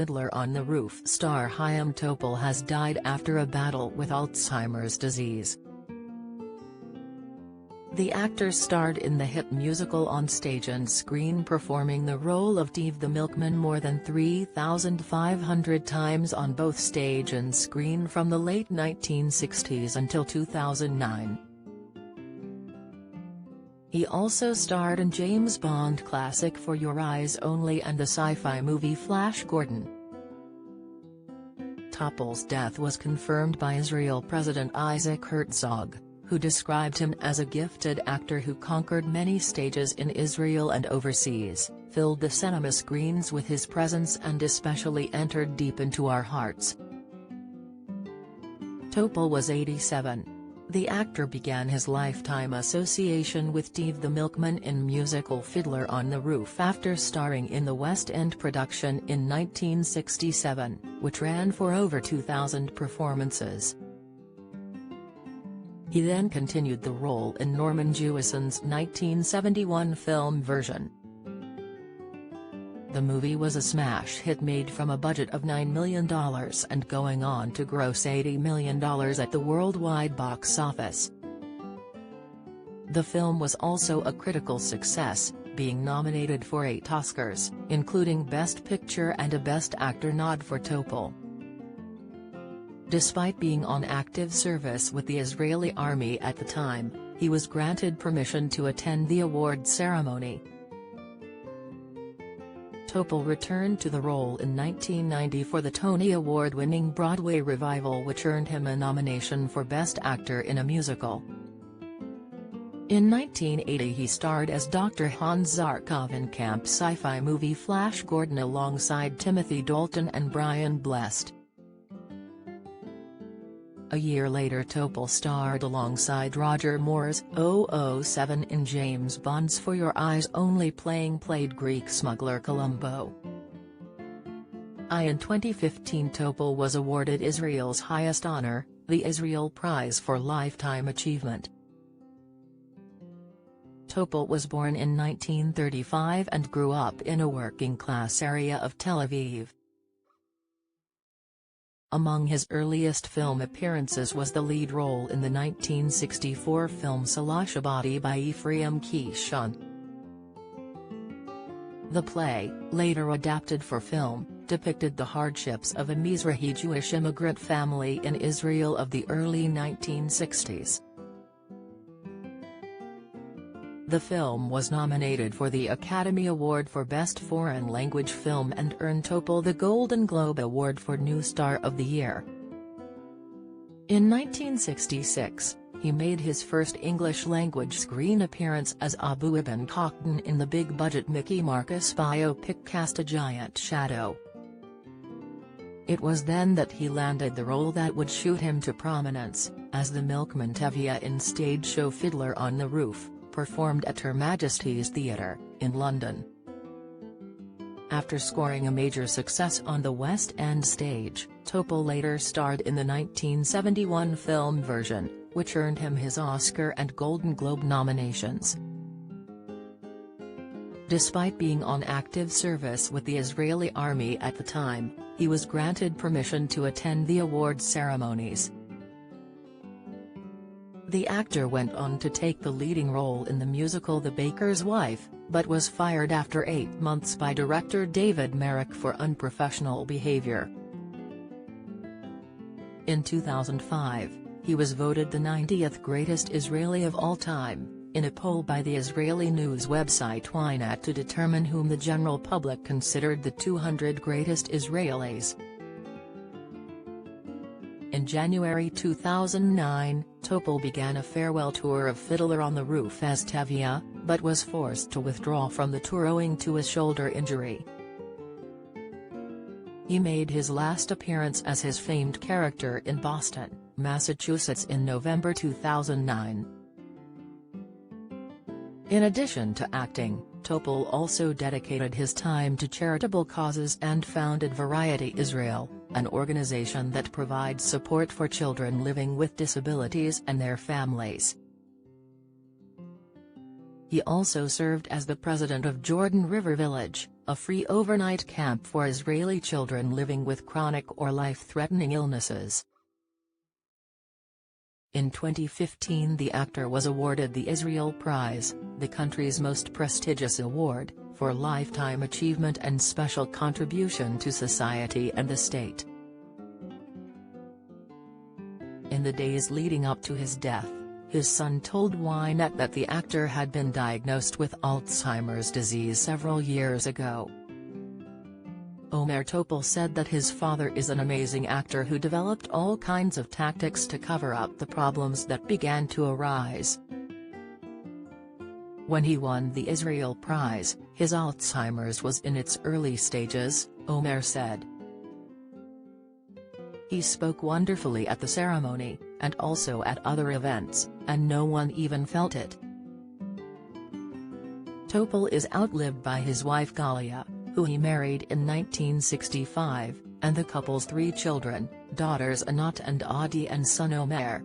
Fiddler on the Roof star Chaim Topol has died after a battle with Alzheimer's disease. The actor starred in the hit musical on stage and screen, performing the role of Steve the Milkman more than 3,500 times on both stage and screen from the late 1960s until 2009. He also starred in James Bond classic For Your Eyes Only and the sci-fi movie Flash Gordon. Topol's death was confirmed by Israel President Isaac Herzog, who described him as a gifted actor who conquered many stages in Israel and overseas, filled the cinema screens with his presence and especially entered deep into our hearts. Topol was 87. The actor began his lifetime association with Steve the Milkman in musical Fiddler on the Roof after starring in the West End production in 1967, which ran for over 2,000 performances. He then continued the role in Norman Jewison's 1971 film version. The movie was a smash hit made from a budget of $9 million and going on to gross $80 million at the worldwide box office. The film was also a critical success, being nominated for 8 Oscars, including Best Picture and a Best Actor nod for Topol. Despite being on active service with the Israeli army at the time, he was granted permission to attend the award ceremony. Topol returned to the role in 1990 for the Tony Award-winning Broadway revival, which earned him a nomination for Best Actor in a Musical. In 1980 he starred as Dr. Hans Zarkov in camp sci-fi movie Flash Gordon alongside Timothy Dalton and Brian Blessed. A year later Topol starred alongside Roger Moore's 007 in James Bond's For Your Eyes Only, played Greek smuggler Columbo. In 2015 Topol was awarded Israel's highest honor, the Israel Prize for Lifetime Achievement. Topol was born in 1935 and grew up in a working-class area of Tel Aviv. Among his earliest film appearances was the lead role in the 1964 film Salah Shabati by Ephraim Kishon. The play, later adapted for film, depicted the hardships of a Mizrahi Jewish immigrant family in Israel of the early 1960s. The film was nominated for the Academy Award for Best Foreign Language Film and earned Topol the Golden Globe Award for New Star of the Year. In 1966, he made his first English-language screen appearance as Abu Ibn Khaldun in the big-budget Mickey Marcus biopic Cast a Giant Shadow. It was then that he landed the role that would shoot him to prominence, as the milkman Tevye in stage show Fiddler on the Roof, performed at Her Majesty's Theatre, in London. After scoring a major success on the West End stage, Topol later starred in the 1971 film version, which earned him his Oscar and Golden Globe nominations. Despite being on active service with the Israeli army at the time, he was granted permission to attend the awards ceremonies. The actor went on to take the leading role in the musical The Baker's Wife, but was fired after 8 months by director David Merrick for unprofessional behavior. In 2005, he was voted the 90th greatest Israeli of all time, in a poll by the Israeli news website Ynet to determine whom the general public considered the 200 greatest Israelis. In January 2009, Topol began a farewell tour of Fiddler on the Roof as Tevye, but was forced to withdraw from the tour owing to a shoulder injury. He made his last appearance as his famed character in Boston, Massachusetts in November 2009. In addition to acting, Topol also dedicated his time to charitable causes and founded Variety Israel, an organization that provides support for children living with disabilities and their families. He also served as the president of Jordan River Village, a free overnight camp for Israeli children living with chronic or life-threatening illnesses. In 2015, the actor was awarded the Israel Prize, the country's most prestigious award, for lifetime achievement and special contribution to society and the state. In the days leading up to his death, his son told Ynet that the actor had been diagnosed with Alzheimer's disease several years ago. Chaim Topol said that his father is an amazing actor who developed all kinds of tactics to cover up the problems that began to arise. When he won the Israel Prize, his Alzheimer's was in its early stages, Chaim said. He spoke wonderfully at the ceremony, and also at other events, and no one even felt it. Topol is outlived by his wife Galia, who he married in 1965, and the couple's 3 children, daughters Anat and Adi and son Omer.